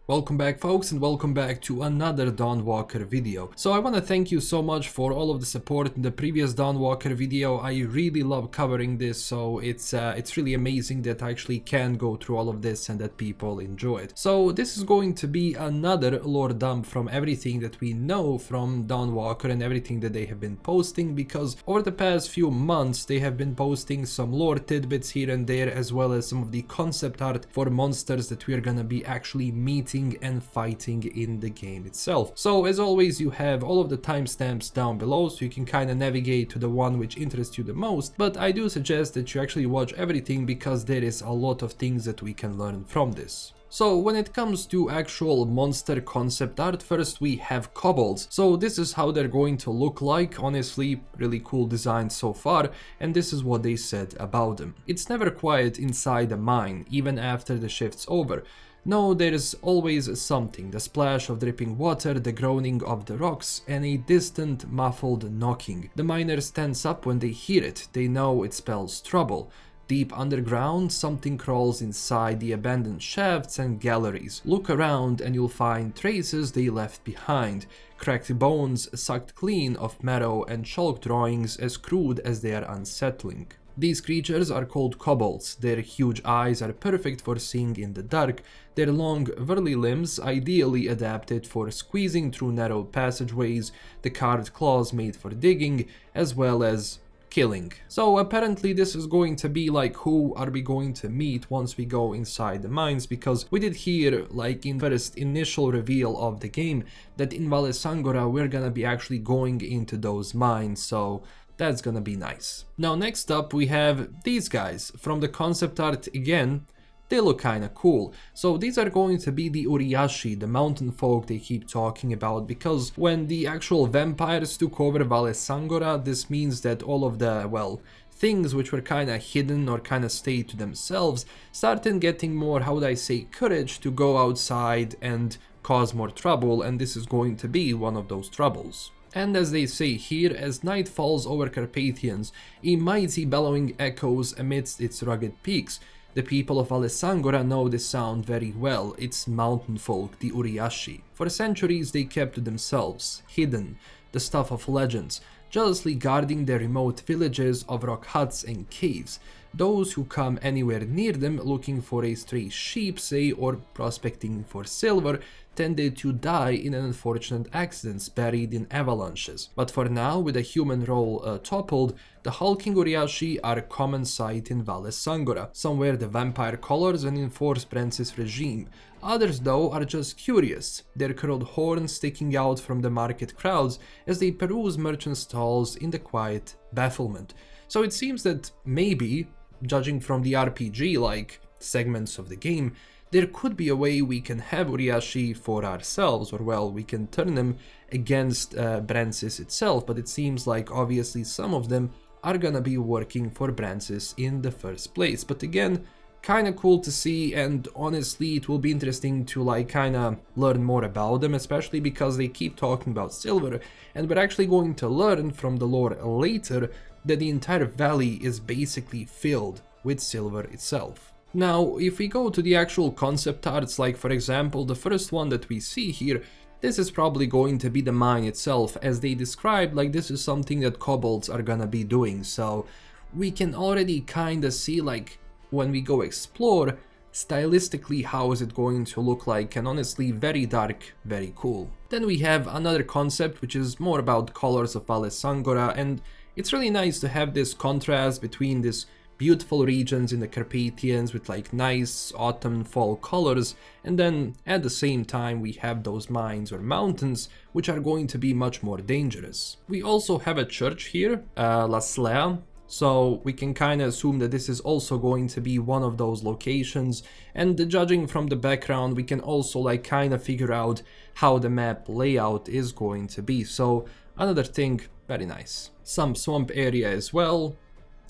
Welcome back folks, and welcome back to another Dawnwalker video. So I want to thank you so much for all of the support in the previous Dawnwalker video. I really love covering this, so it's really amazing that I actually can go through all of this and that people enjoy it. So this is going to be another lore dump from everything that we know from Dawnwalker and everything that they have been posting, because over the past few months they have been posting some lore tidbits here and there, as well as some of the concept art for monsters that we are gonna be actually meeting and fighting in the game itself. So as always, you have all of the timestamps down below, so you can kind of navigate to the one which interests you the most, but I do suggest that you actually watch everything because there is a lot of things that we can learn from this. So when it comes to actual monster concept art, first we have kobolds. So this is how they're going to look like. Honestly, really cool design so far, and this is what they said about them. It's never quiet inside a mine, even after the shift's over. No, there's always something, the splash of dripping water, the groaning of the rocks, and a distant, muffled knocking. The miners tense up when they hear it, they know it spells trouble. Deep underground, something crawls inside the abandoned shafts and galleries. Look around and you'll find traces they left behind. Cracked bones sucked clean of marrow and chalk drawings as crude as they are unsettling. These creatures are called kobolds. Their huge eyes are perfect for seeing in the dark, their long, whirly limbs ideally adapted for squeezing through narrow passageways, the carved claws made for digging, as well as killing. So apparently this is going to be like who are we going to meet once we go inside the mines, because we did hear, like in first initial reveal of the game, that in Vale Sangora we're gonna be actually going into those mines, so that's gonna be nice. Now next up we have these guys. From the concept art again, they look kinda cool. So these are going to be the Uriashi, the mountain folk they keep talking about, because when the actual vampires took over Vale Sangora, this means that all of the, well, things which were kinda hidden or kinda stayed to themselves started getting more, how would I say, courage to go outside and cause more trouble, and this is going to be one of those troubles. And as they say here, as night falls over Carpathians, a mighty bellowing echoes amidst its rugged peaks. The people of Vale Sangora know this sound very well. It's mountain folk, the Uriashi. For centuries they kept to themselves, hidden, the stuff of legends, jealously guarding their remote villages of rock huts and caves. Those who come anywhere near them looking for a stray sheep, say, or prospecting for silver, tended to die in unfortunate accidents buried in avalanches. But for now, with the human role toppled, the hulking Uriashi are a common sight in Vale Sangora. Some wear the vampire colors and enforce Prince's regime. Others, though, are just curious, their curled horns sticking out from the market crowds as they peruse merchant stalls in the quiet bafflement. So it seems that maybe, judging from the RPG-like segments of the game, there could be a way we can have Uriashi for ourselves, or well, we can turn them against Brancis itself, but it seems like obviously some of them are gonna be working for Brancis in the first place. But again, kinda cool to see, and honestly it will be interesting to like kinda learn more about them, especially because they keep talking about silver, and we're actually going to learn from the lore later that the entire valley is basically filled with silver itself. Now, if we go to the actual concept arts, like for example the first one that we see here, this is probably going to be the mine itself, as they described, like this is something that kobolds are gonna be doing, so we can already kinda see, like, when we go explore, stylistically how is it going to look like, and honestly very dark, very cool. Then we have another concept which is more about colors of Vale Sangora, and it's really nice to have this contrast between this beautiful regions in the Carpathians with like nice autumn fall colors, and then at the same time we have those mines or mountains which are going to be much more dangerous. We also have a church here, LastKnownMeal, so we can kind of assume that this is also going to be one of those locations, and judging from the background we can also like kind of figure out how the map layout is going to be. So another thing, very nice. Some swamp area as well.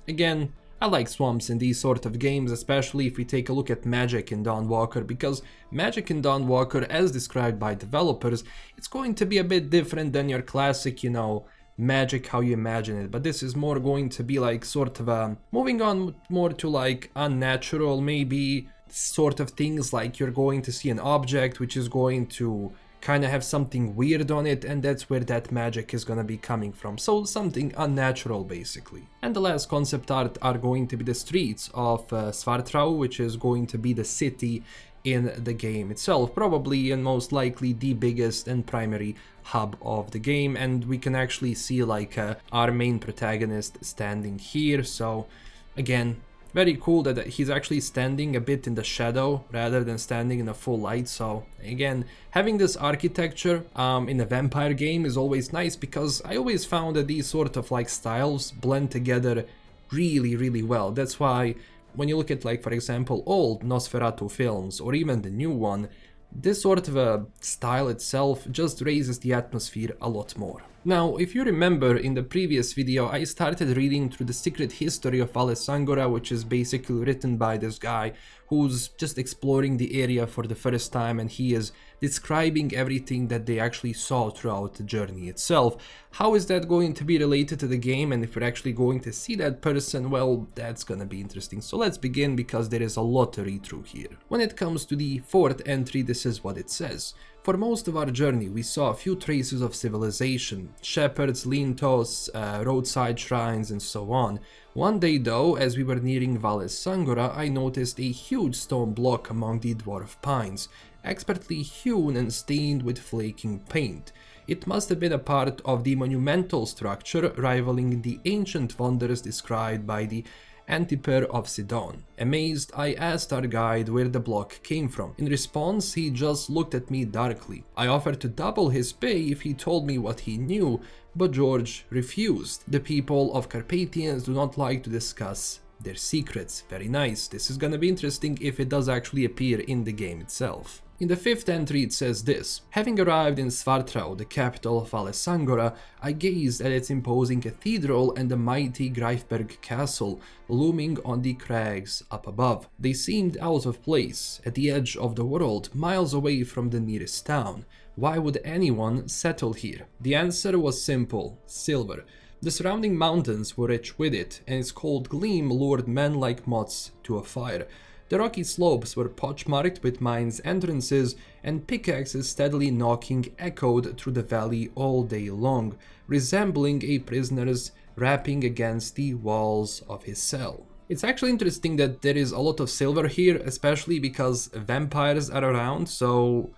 Again, I like swamps in these sort of games, especially if we take a look at magic in Dawnwalker, because magic in Dawnwalker, as described by developers, it's going to be a bit different than your classic, you know, magic how you imagine it, but this is more going to be like sort of a moving on more to like unnatural, maybe sort of things, like you're going to see an object which is going to kind of have something weird on it, and that's where that magic is gonna be coming from. So something unnatural basically. And the last concept art are going to be the streets of Svartrau, which is going to be the city in the game itself, probably and most likely the biggest and primary hub of the game. And we can actually see like our main protagonist standing here. So again, very cool that he's actually standing a bit in the shadow rather than standing in the full light. So again, having this architecture in a vampire game is always nice, because I always found that these sort of like styles blend together really well. That's why when you look at, like, for example, old Nosferatu films or even the new one, this sort of a style itself just raises the atmosphere a lot more. Now, if you remember, in the previous video I started reading through the secret history of Vale Sangora, which is basically written by this guy who's just exploring the area for the first time, and he is describing everything that they actually saw throughout the journey itself. How is that going to be related to the game, and if we're actually going to see that person? Well, that's gonna be interesting. So let's begin, because there is a lot to read through here. When it comes to the fourth entry, this is what it says. For most of our journey, we saw a few traces of civilization, shepherds, lintos, roadside shrines, and so on. One day though, as we were nearing Vale Sangora, I noticed a huge stone block among the dwarf pines, expertly hewn and stained with flaking paint. It must have been a part of the monumental structure, rivaling the ancient wonders described by the Antiper of Sidon. Amazed, I asked our guide where the block came from. In response, he just looked at me darkly. I offered to double his pay if he told me what he knew, but George refused. The people of Carpathians do not like to discuss their secrets. Very nice. This is gonna be interesting if it does actually appear in the game itself. In the fifth entry it says this: having arrived in Svartrau, the capital of Vale Sangora, I gazed at its imposing cathedral and the mighty Greifberg castle looming on the crags up above. They seemed out of place, at the edge of the world, miles away from the nearest town. Why would anyone settle here? The answer was simple: silver. The surrounding mountains were rich with it, and its cold gleam lured men like moths to a fire. The rocky slopes were pochmarked with mines' entrances, and pickaxes steadily knocking echoed through the valley all day long, resembling a prisoner's rapping against the walls of his cell. It's actually interesting that there is a lot of silver here, especially because vampires are around, so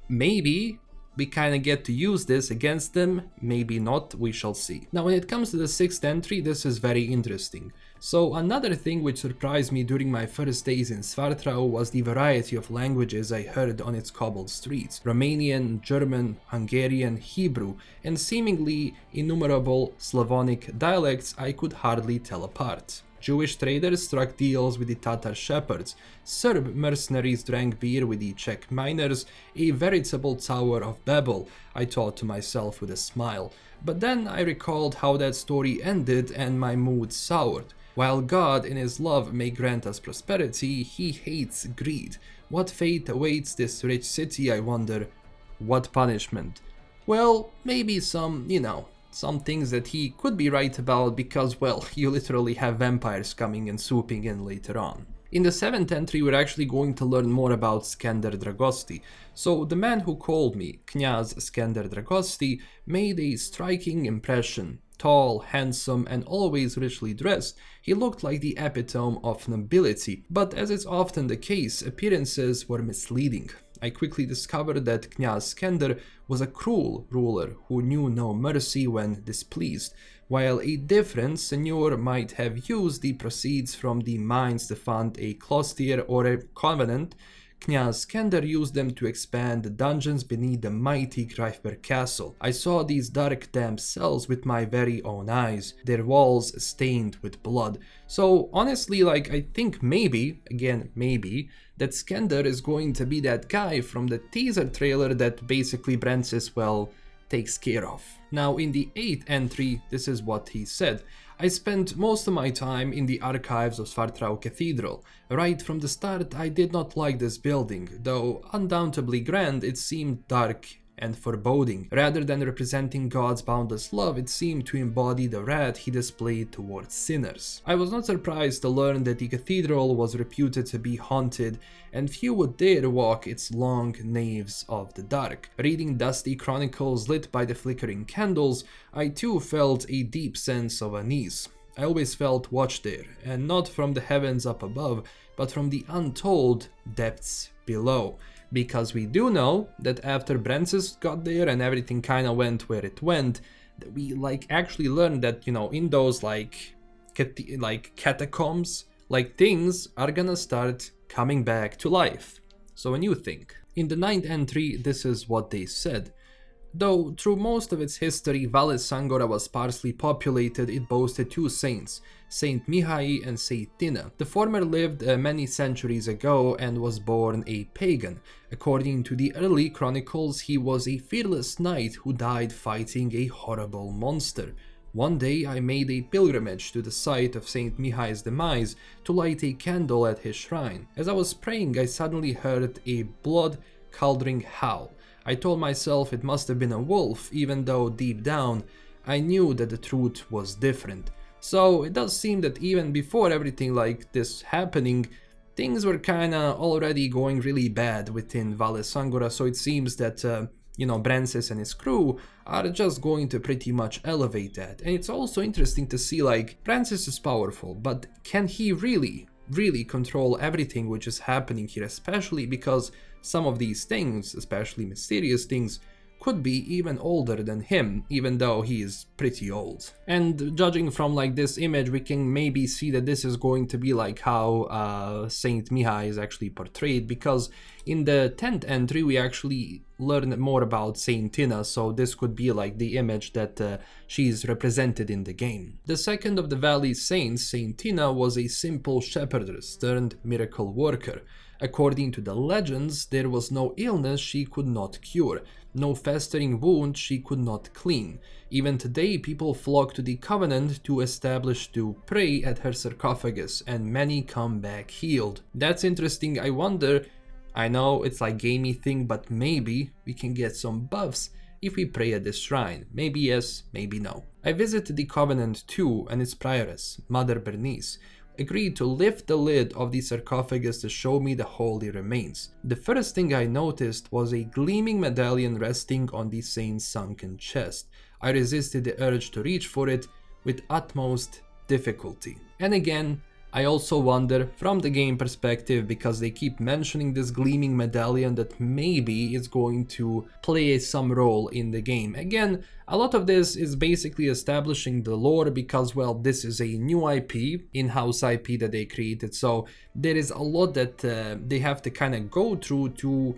maybe we kind of get to use this against them, maybe not, we shall see. Now when it comes to the sixth entry, this is very interesting. So another thing which surprised me during my first days in Svartrau was the variety of languages I heard on its cobbled streets. Romanian, German, Hungarian, Hebrew, and seemingly innumerable Slavonic dialects I could hardly tell apart. Jewish traders struck deals with the Tatar shepherds, Serb mercenaries drank beer with the Czech miners, a veritable Tower of Babel, I thought to myself with a smile. But then I recalled how that story ended and my mood soured. While God in his love may grant us prosperity, he hates greed. What fate awaits this rich city, I wonder? What punishment? Well, maybe some, some things that he could be right about, because, well, you literally have vampires coming and swooping in later on. In the seventh entry, we're actually going to learn more about Skender Dragosti. So the man who called me, Knyaz Skender Dragosti, made a striking impression. Tall, handsome, and always richly dressed, he looked like the epitome of nobility, but as is often the case, appearances were misleading. I quickly discovered that Knyaz Skender was a cruel ruler who knew no mercy when displeased. While a different seigneur might have used the proceeds from the mines to fund a cloister or a convent, Knyaz Skender used them to expand the dungeons beneath the mighty Greifberg castle. I saw these dark damp cells with my very own eyes, their walls stained with blood. So honestly, I think maybe, again maybe, that Skender is going to be that guy from the teaser trailer that basically Brancis, takes care of. Now in the 8th entry, this is what he said. I spent most of my time in the archives of Svartrau Cathedral. Right from the start, I did not like this building. Though undoubtedly grand, it seemed dark and foreboding. Rather than representing God's boundless love, it seemed to embody the wrath he displayed towards sinners. I was not surprised to learn that the cathedral was reputed to be haunted, and few would dare walk its long naves of the dark. Reading dusty chronicles lit by the flickering candles, I too felt a deep sense of unease. I always felt watched there, and not from the heavens up above, but from the untold depths below. Because we do know that after Brancis got there and everything kinda went where it went, that we actually learned that, in those catacombs, things are gonna start coming back to life. So a new thing. In the 9th entry, this is what they said. Though through most of its history, Vale Sangora was sparsely populated, it boasted two saints, Saint Mihai and Saint Tina. The former lived many centuries ago and was born a pagan. According to the early chronicles, he was a fearless knight who died fighting a horrible monster. One day I made a pilgrimage to the site of Saint Mihai's demise to light a candle at his shrine. As I was praying, I suddenly heard a blood-curdling howl. I told myself it must have been a wolf, even though deep down I knew that the truth was different. So it does seem that even before everything like this happening, things were kinda already going really bad within Vale Sangora, so it seems that, Brancis and his crew are just going to pretty much elevate that. And it's also interesting to see, Brancis is powerful, but can he really control everything which is happening here, especially because some of these things, especially mysterious things, could be even older than him, even though he is pretty old. And judging from this image, we can maybe see that this is going to be how Saint Mihai is actually portrayed, because in the 10th entry we actually learn more about Saint Tina, so this could be the image that she is represented in the game. The second of the Valley saints, Saint Tina, was a simple shepherdess turned miracle worker. According to the legends, there was no illness she could not cure, no festering wound she could not clean. Even today, people flock to the Covenant to pray at her sarcophagus, and many come back healed. That's interesting. I wonder, I know it's gamey thing, but maybe we can get some buffs if we pray at this shrine. Maybe yes, maybe no. I visited the Covenant too, and its prioress, Mother Bernice, agreed to lift the lid of the sarcophagus to show me the holy remains. The first thing I noticed was a gleaming medallion resting on the saint's sunken chest. I resisted the urge to reach for it with utmost difficulty. And again, I also wonder from the game perspective, because they keep mentioning this gleaming medallion, that maybe it's going to play some role in the game. Again, a lot of this is basically establishing the lore, because, well, this is a new IP, in-house IP that they created, so there is a lot that they have to kind of go through to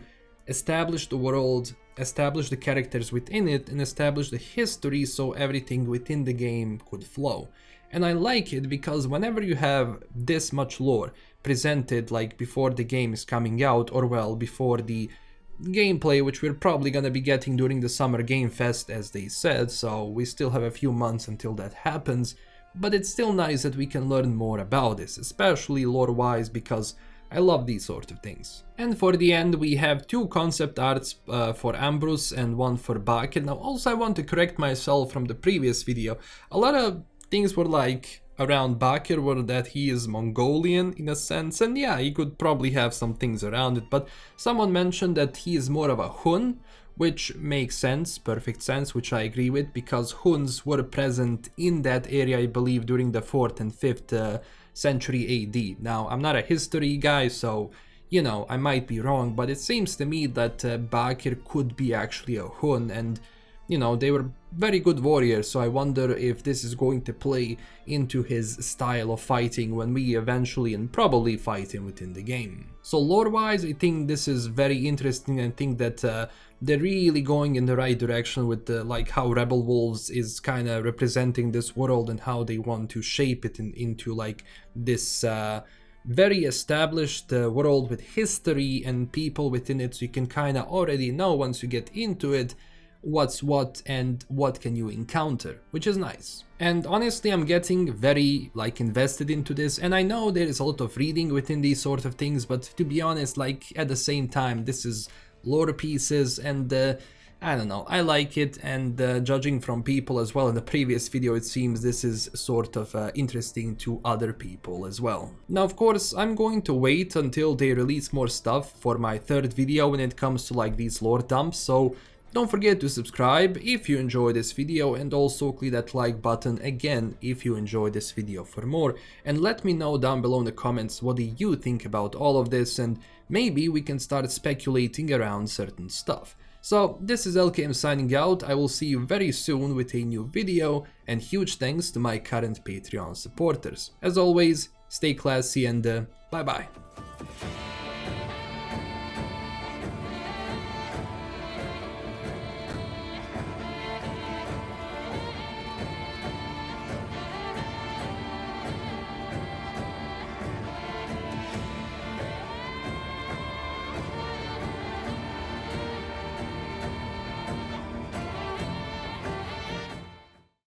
establish the world, establish the characters within it, and establish the history so everything within the game could flow. And I like it because whenever you have this much lore presented before the game is coming out, or well, before the gameplay, which we're probably gonna be getting during the Summer Game Fest as they said, so we still have a few months until that happens, but it's still nice that we can learn more about this, especially lore-wise, because I love these sort of things. And for the end, we have two concept arts for Ambrose and one for Bakir. Now also I want to correct myself from the previous video. A lot of things were around Bakir were that he is Mongolian in a sense, and yeah, he could probably have some things around it, but someone mentioned that he is more of a Hun, which makes sense, perfect sense, which I agree with, because Huns were present in that area, I believe, during the 4th and 5th century AD. Now, I'm not a history guy, so, I might be wrong, but it seems to me that Bakir could be actually a Hun, and they were very good warriors, so I wonder if this is going to play into his style of fighting when we eventually and probably fight him within the game. So lore-wise, I think this is very interesting, and think that they're really going in the right direction with how Rebel Wolves is kind of representing this world and how they want to shape it into this very established world with history and people within it, so you can kind of already know once you get into it what's what and what can you encounter, which is nice. And honestly, I'm getting very invested into this, and I know there is a lot of reading within these sort of things, but to be honest, at the same time, this is lore pieces, and I don't know, I like it, and judging from people as well in the previous video, it seems this is sort of interesting to other people as well. Now of course I'm going to wait until they release more stuff for my third video when it comes to like these lore dumps, so don't forget to subscribe if you enjoyed this video, and also click that like button again if you enjoyed this video for more, and let me know down below in the comments what do you think about all of this, and maybe we can start speculating around certain stuff. So this is LKM signing out. I will see you very soon with a new video, and huge thanks to my current Patreon supporters. As always, stay classy and bye bye.